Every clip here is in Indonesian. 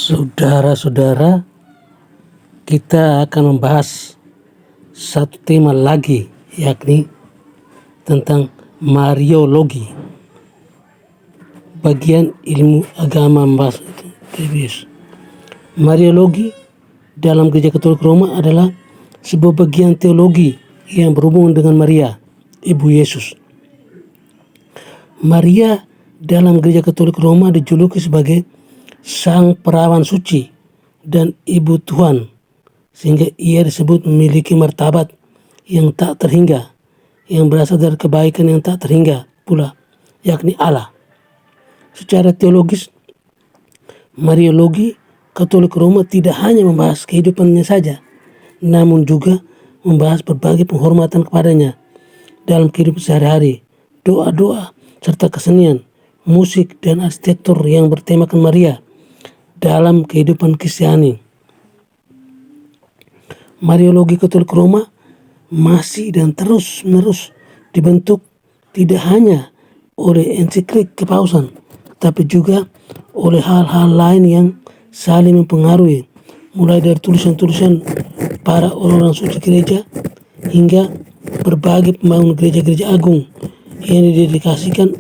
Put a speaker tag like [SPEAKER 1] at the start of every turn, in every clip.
[SPEAKER 1] Saudara-saudara, kita akan membahas satu tema lagi, yakni tentang Mariologi. Bagian ilmu agama membahas itu. Mariologi dalam Gereja Katolik Roma adalah sebuah bagian teologi yang berhubungan dengan Maria, Ibu Yesus. Maria dalam Gereja Katolik Roma dijuluki sebagai Sang Perawan Suci dan Ibu Tuhan, sehingga ia disebut memiliki martabat yang tak terhingga, yang berasal dari kebaikan yang tak terhingga pula, yakni Allah. Secara teologis, Mariologi Katolik Roma tidak hanya membahas kehidupannya saja, namun juga membahas berbagai penghormatan kepadanya dalam kehidupan sehari-hari, doa-doa, serta kesenian, musik, dan arsitektur yang bertemakan Maria dalam kehidupan Kristiani. Mariologi Katolik Roma masih dan terus-menerus dibentuk tidak hanya oleh ensiklik kepausan, tapi juga oleh hal-hal lain yang saling mempengaruhi, mulai dari tulisan-tulisan para orang-orang suci gereja hingga berbagai pembangunan gereja-gereja agung yang didedikasikan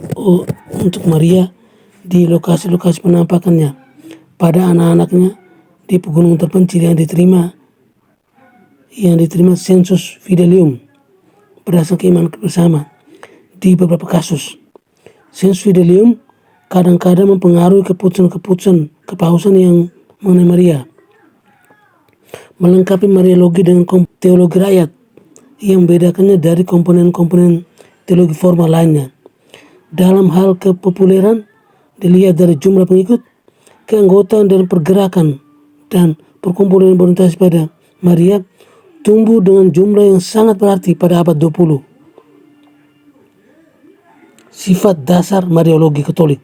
[SPEAKER 1] untuk Maria di lokasi-lokasi penampakannya pada anak-anaknya di pegunungan terpencil yang diterima sensus fidelium berdasarkan keimanan bersama. Di beberapa kasus, sensus fidelium kadang-kadang mempengaruhi keputusan kepausan yang mengenai Maria, melengkapi Mariologi dengan teologi rakyat yang membedakannya dari komponen-komponen teologi formal lainnya. Dalam hal kepopuleran, dilihat dari jumlah pengikut, keanggotaan dan pergerakan dan perkumpulan yang berorientasi pada Maria tumbuh dengan jumlah yang sangat berarti pada abad 20. Sifat dasar Mariologi Katolik.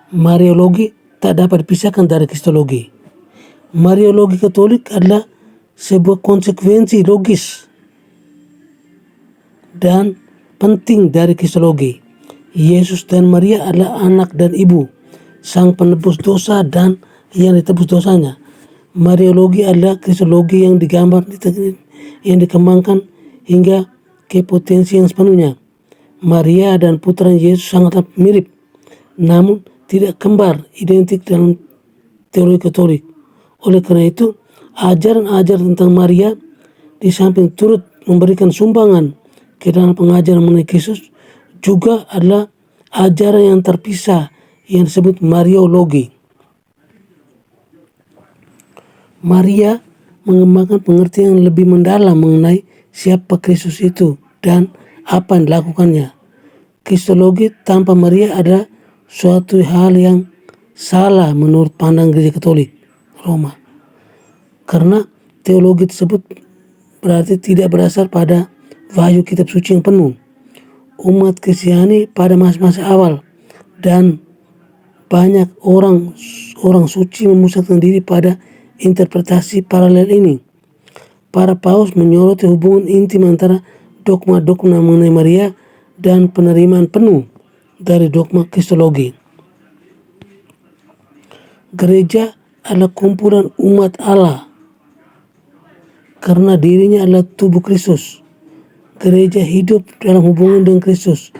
[SPEAKER 1] Mariologi tak dapat dipisahkan dari Kristologi. Mariologi Katolik adalah sebuah konsekuensi logis dan penting dari Kristologi. Yesus dan Maria adalah anak dan ibu, sang penebus dosa dan yang ditebus dosanya. Mariologi adalah kristologi yang digambar, yang dikembangkan hingga ke potensi yang sepenuhnya. Maria dan putra Yesus sangat mirip, namun tidak kembar identik dalam teologi Katolik. Oleh karena itu, ajaran-ajaran tentang Maria di samping turut memberikan sumbangan ke dalam pengajaran mengenai Kristus, juga adalah ajaran yang terpisah yang disebut Mariologi. Maria mengembangkan pengertian yang lebih mendalam mengenai siapa Kristus itu dan apa yang dilakukannya. Kristologi tanpa Maria adalah suatu hal yang salah menurut pandang Gereja Katolik Roma, karena teologi tersebut berarti tidak berasal pada wahyu kitab suci yang penuh. Umat Kristiani pada masa-masa awal dan banyak orang suci memusatkan diri pada interpretasi paralel ini. Para paus menyoroti hubungan intim antara dogma-dogma mengenai Maria dan penerimaan penuh dari dogma Kristologi. Gereja adalah kumpulan umat Allah karena dirinya adalah tubuh Kristus. Gereja hidup dalam hubungan dengan Kristus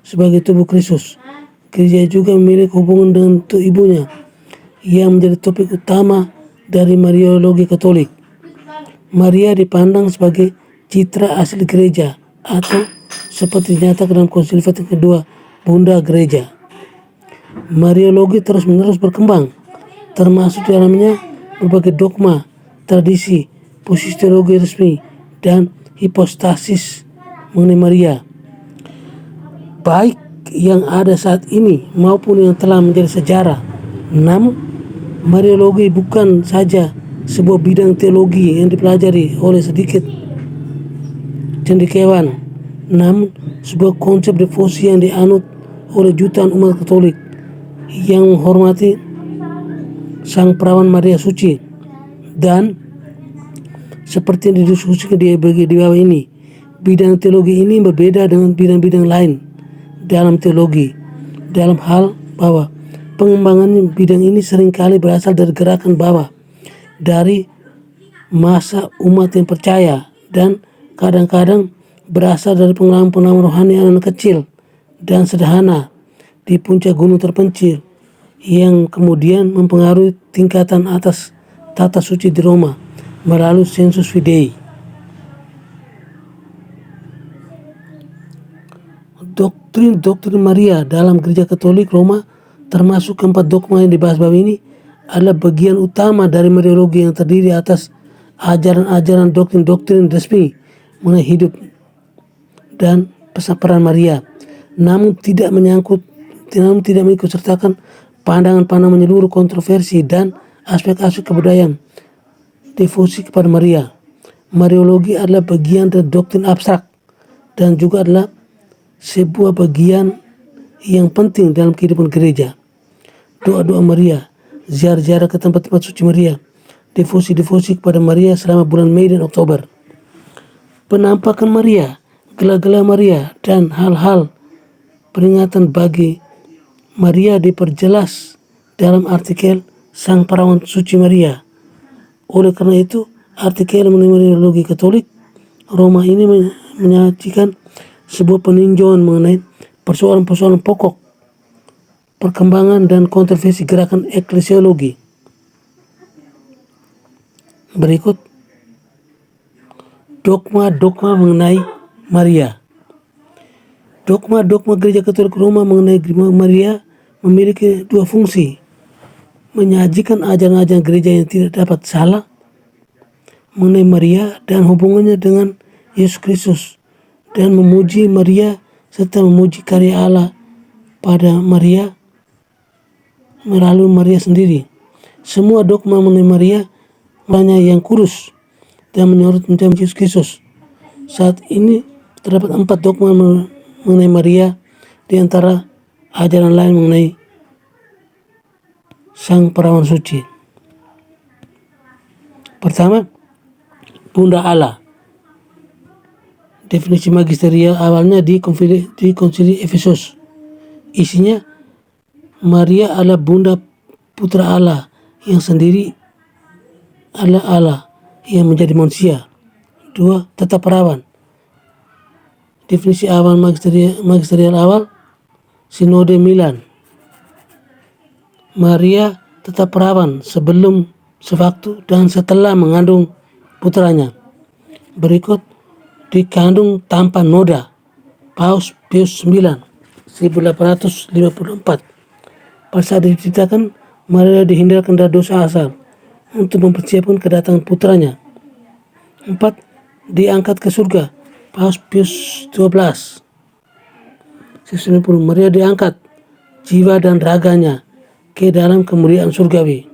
[SPEAKER 1] sebagai tubuh Kristus. Gereja juga memiliki hubungan dengan ibunya yang menjadi topik utama dari Mariologi Katolik. Maria dipandang sebagai citra asli gereja atau seperti dinyatakan dalam Konsili Vatikan kedua, Bunda Gereja. Mariologi terus-menerus berkembang, termasuk di dalamnya berbagai dogma, tradisi, posisi teologi resmi, dan hipostasis mengenai Maria, baik yang ada saat ini maupun yang telah menjadi sejarah. Namun, Mariologi bukan saja sebuah bidang teologi yang dipelajari oleh sedikit cendekiawan, namun sebuah konsep devosi yang dianut oleh jutaan umat Katolik yang menghormati Sang Perawan Maria Suci. Dan seperti yang didiskusikan di bawah ini, bidang teologi ini berbeda dengan bidang-bidang lain dalam teologi, dalam hal bahwa Pengembangan bidang ini seringkali berasal dari gerakan bawah, dari masa umat yang percaya, dan kadang-kadang berasal dari pengalaman-pengalaman rohani anak kecil dan sederhana di puncak gunung terpencil yang kemudian mempengaruhi tingkatan atas tata suci di Roma melalui sensus fidei. Doktrin Maria dalam Gereja Katolik Roma, termasuk keempat dogma yang dibahas bab ini, adalah bagian utama dari Mariologi yang terdiri atas ajaran-ajaran doktrin resmi mengenai hidup dan peran Maria, namun tidak mengikut sertakan pandangan-pandangan menyeluruh kontroversi dan aspek-aspek kebudayaan devosi kepada Maria. Mariologi adalah bagian dari doktrin abstrak dan juga adalah sebuah bagian yang penting dalam kehidupan gereja. Doa-doa Maria, ziarah-ziarah ke tempat-tempat suci Maria, devosi-devosi kepada Maria selama bulan Mei dan Oktober. Penampakan Maria, gelar-gelar Maria, dan hal-hal peringatan bagi Maria diperjelas dalam artikel Sang Perawan Suci Maria. Oleh karena itu, artikel mengenai Mariologi Katolik Roma ini menyajikan sebuah peninjauan mengenai persoalan-persoalan pokok, perkembangan dan kontroversi gerakan eklesiologi. Berikut dogma mengenai Maria. Dogma Gereja Katolik Roma mengenai Maria memiliki dua fungsi: menyajikan ajaran-ajaran gereja yang tidak dapat salah mengenai Maria dan hubungannya dengan Yesus Kristus, dan memuji Maria serta memuji karya Allah pada Maria melalui Maria sendiri. Semua dogma mengenai Maria banyak yang kudus dan menyorot mencari Yesus Kristus. Saat ini terdapat 4 dogma mengenai Maria, di antara ajaran lain mengenai Sang Perawan Suci. Pertama, Bunda Allah. Definisi magisterial awalnya di konsili Efesus. Isinya, Maria adalah Bunda Putra Allah yang sendiri adalah Allah yang menjadi manusia. 2. Tetap perawan. Definisi awal magisterial awal, Sinode Milan. Maria tetap perawan sebelum, sewaktu, dan setelah mengandung putranya. Berikut dikandung tanpa noda, Paus Pius IX 1854. Pada saat diceritakan, Maria dihindarkan dari dosa asal untuk mempersiapkan kedatangan putranya. 4. Diangkat ke surga, Paus Pius XII 1990. Maria diangkat jiwa dan raganya ke dalam kemuliaan surgawi.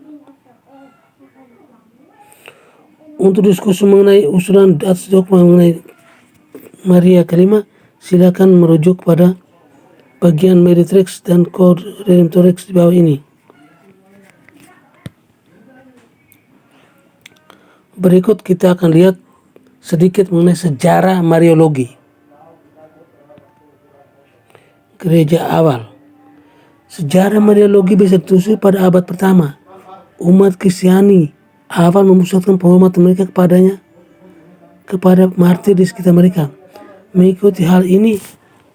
[SPEAKER 1] Untuk diskusi mengenai usulan atas dogma mengenai Maria kelima, silakan merujuk pada bagian Mediatrix dan Code Redemptorix di bawah ini. Berikut kita akan lihat sedikit mengenai sejarah Mariologi gereja awal. Sejarah Mariologi bisa ditelusuri pada abad pertama. Umat Kristiani awal memusatkan penghormatan mereka kepada martir di sekitar mereka. Mengikuti hal ini,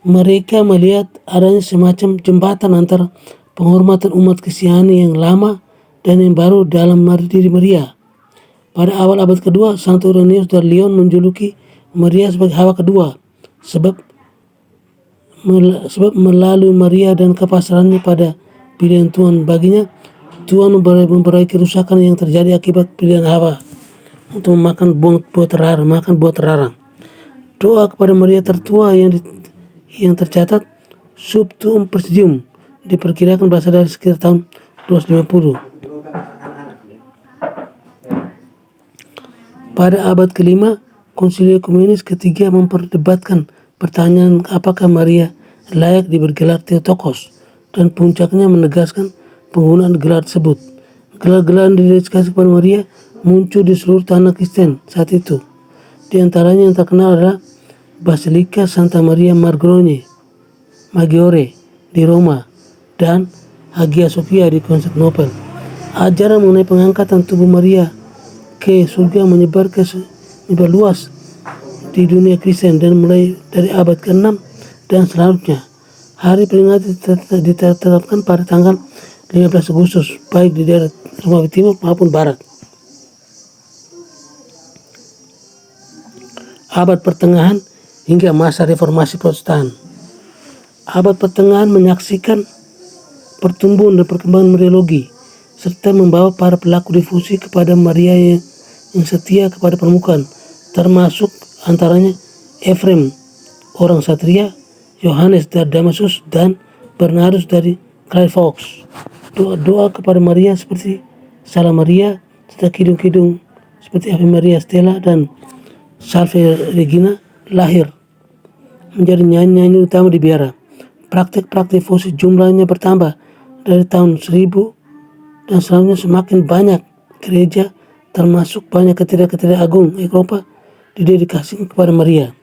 [SPEAKER 1] mereka melihat adanya semacam jembatan antara penghormatan umat Kristiani yang lama dan yang baru dalam diri Maria. Pada awal abad kedua, Santo Irenaeus dari Lyon menjuluki Maria sebagai Hawa kedua, sebab melalui Maria dan kepasrahannya pada pilihan Tuhan baginya, Tuhan memperbaiki kerusakan yang terjadi akibat pilihan Hawa untuk makan buah terlarang. Doa kepada Maria tertua yang tercatat sub tuum presidium diperkirakan berasal dari sekitar tahun 250. Pada abad kelima, Konsili Ekumenis ketiga memperdebatkan pertanyaan apakah Maria layak diberi gelar Theotokos, dan puncaknya menegaskan penggunaan gelar tersebut. Gelar-gelar yang didedikasikan kepada Maria muncul di seluruh tanah Kristen saat itu. Di antaranya yang terkenal adalah Basilika Santa Maria Maggiore di Roma dan Hagia Sophia di Konstantinopel. Ajaran mengenai pengangkatan tubuh Maria ke surga menyebar luas di dunia Kristen dan mulai dari abad ke-6 dan selanjutnya. Hari peringatan ditetapkan pada tanggal 15 Agustus baik di daerah Romawi Timur maupun Barat. Abad pertengahan hingga masa reformasi Protestan. Abad pertengahan menyaksikan pertumbuhan dan perkembangan Mariologi serta membawa para pelaku difusi kepada Maria yang setia kepada permukaan, termasuk antaranya Efrem orang Satria, Yohanes dari Damaskus, dan Bernardus dari Clairvaux. Doa-doa kepada Maria seperti Salam Maria, serta kidung-kidung seperti Ave Maria Stella dan Salve Regina lahir menjadi nyanyi-nyanyi utama di biara. Praktik-praktik fusi jumlahnya bertambah dari tahun 1000 dan selanjutnya semakin banyak gereja termasuk banyak ketidak agung Eropa didedikasikan kepada Maria.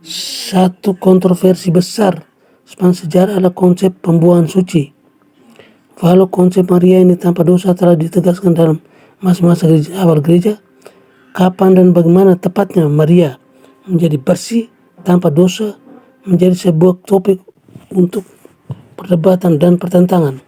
[SPEAKER 1] Satu kontroversi besar sepanjang sejarah adalah konsep pembuangan suci. Walau konsep Maria ini tanpa dosa telah ditegaskan dalam masa-masa awal gereja, kapan dan bagaimana tepatnya Maria menjadi bersih tanpa dosa menjadi sebuah topik untuk perdebatan dan pertentangan.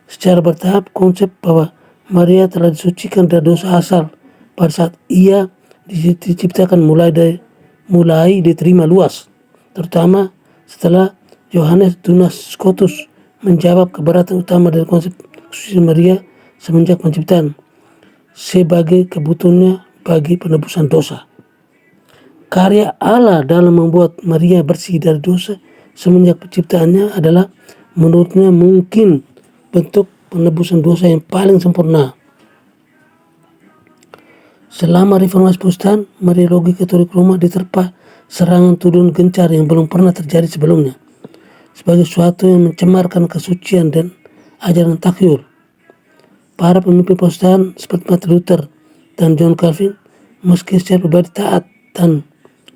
[SPEAKER 1] Secara bertahap, konsep bahwa Maria telah disucikan dari dosa asal pada saat ia diciptakan mulai diterima luas, terutama setelah Yohanes Dunas Scotus menjawab keberatan utama dari konsep kesucian Maria semenjak penciptaan sebagai kebutuhannya bagi penebusan dosa. Karya Allah dalam membuat Maria bersih dari dosa semenjak penciptaannya adalah menurutnya mungkin bentuk penebusan dosa yang paling sempurna. Selama reformasi Protestan, Mariologi Katolik Roma diterpa serangan tuduhan gencar yang belum pernah terjadi sebelumnya sebagai sesuatu yang mencemarkan kesucian dan ajaran takyur. Para pemimpin Protestan seperti Martin Luther dan John Calvin, meski secara pribadi taat dan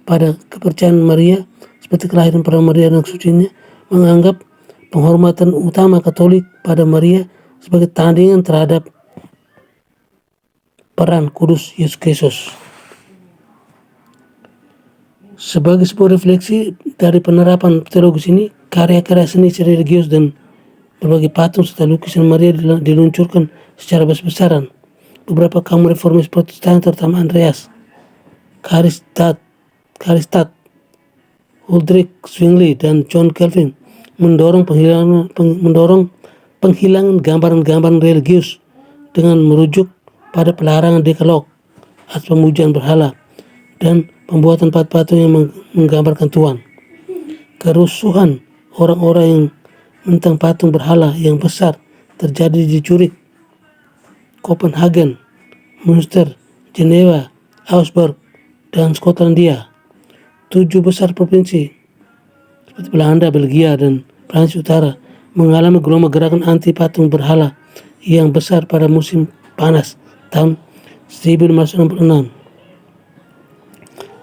[SPEAKER 1] pada kepercayaan Maria seperti kelahiran para Maria dan kesuciannya, menganggap penghormatan utama Katolik pada Maria sebagai tandingan terhadap peran kudus Yesus Kristus. Sebagai sebuah refleksi dari penerapan teologis ini, karya-karya seni religius dan berbagai patung serta lukisan Maria diluncurkan secara besar-besaran. Beberapa kaum reformis Protestan terutama Andreas Karlstadt, Ulrich Zwingli, dan John Calvin mendorong penghilangan gambaran-gambaran religius dengan merujuk pada pelarangan dekalog atau pemujaan berhala dan pembuatan patung yang menggambarkan Tuhan. Kerusuhan orang-orang yang menentang patung berhala yang besar terjadi di Zurich, Copenhagen, Münster, Jenewa, Augsburg, dan Skotlandia. 7 besar provinsi seperti Belanda, Belgia, dan Prancis Utara mengalami gelombang gerakan anti patung berhala yang besar pada musim panas tahun 1566.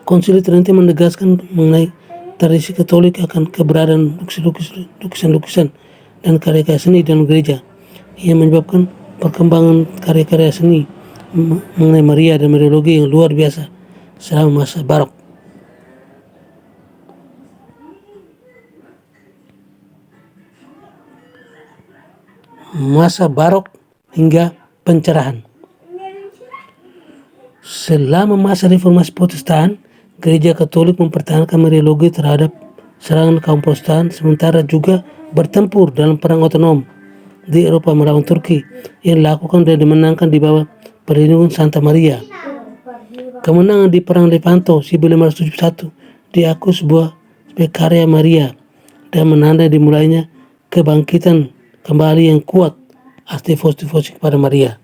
[SPEAKER 1] Konsili Trento menegaskan mengenai tradisi Katolik akan keberadaan lukisan-lukisan dan karya-karya seni dalam gereja yang menyebabkan perkembangan karya-karya seni mengenai Maria dan Mariologi yang luar biasa selama masa barok. Masa barok hingga pencerahan. Selama masa reformasi Protestan, gereja Katolik mempertahankan Mariologi terhadap serangan kaum Protestan, sementara juga bertempur dalam perang otonom di Eropa melawan Turki yang dilakukan dan dimenangkan di bawah perlindungan Santa Maria. Kemenangan di perang Lepanto 1571 diakui sebagai karya Maria dan menandai dimulainya kebangkitan kembali yang kuat atas devosi kepada Maria.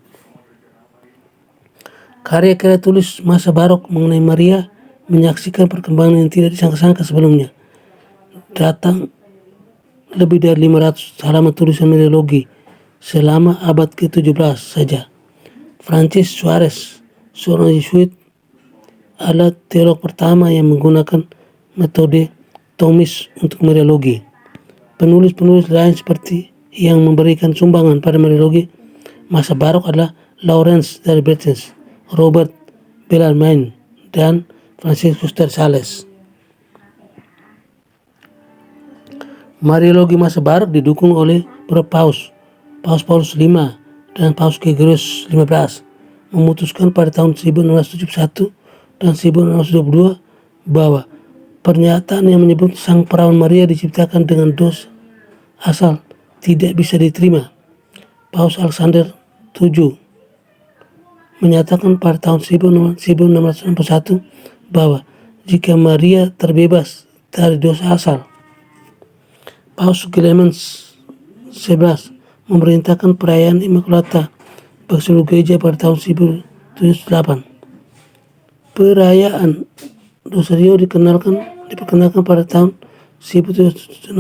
[SPEAKER 1] Karya-karya tulis masa barok mengenai Maria menyaksikan perkembangan yang tidak disangka-sangka sebelumnya. Datang lebih dari 500 halaman tulisan Mariologi selama abad ke-17 saja. Francis Suarez, seorang Yesuit, adalah teolog pertama yang menggunakan metode Thomis untuk Mariologi. Penulis-penulis lain seperti yang memberikan sumbangan pada Mariologi masa barok adalah Lawrence dari British, Robert Bellarmine, dan Franciscus dari Sales. Mariologi masa barok didukung oleh beberapa paus Paulus V dan Paus Gregorius XV memutuskan pada tahun 1671 dan 1622 bahwa pernyataan yang menyebut Sang Perawan Maria diciptakan dengan dosa asal tidak bisa diterima. Paus Alexander VII menyatakan pada tahun 1661 bahwa jika Maria terbebas dari dosa asal, Paus Clemens XI memerintahkan perayaan Immaculata bagi seluruh gereja pada tahun 1708. Perayaan Rosario diperkenalkan pada tahun 1716.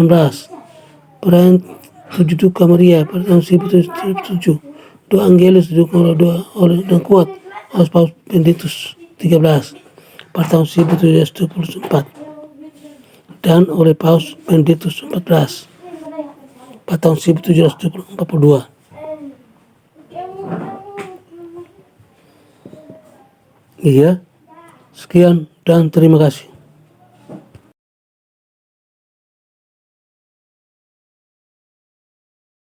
[SPEAKER 1] Perayaan Tujuh Duka Maria pada tahun 1707. Doa Angelus didukung oleh dan kuat oleh Paus Benedictus XIII pada tahun 1724 dan oleh Paus Benedictus XIV pada tahun 1742. Iya, sekian dan terima kasih.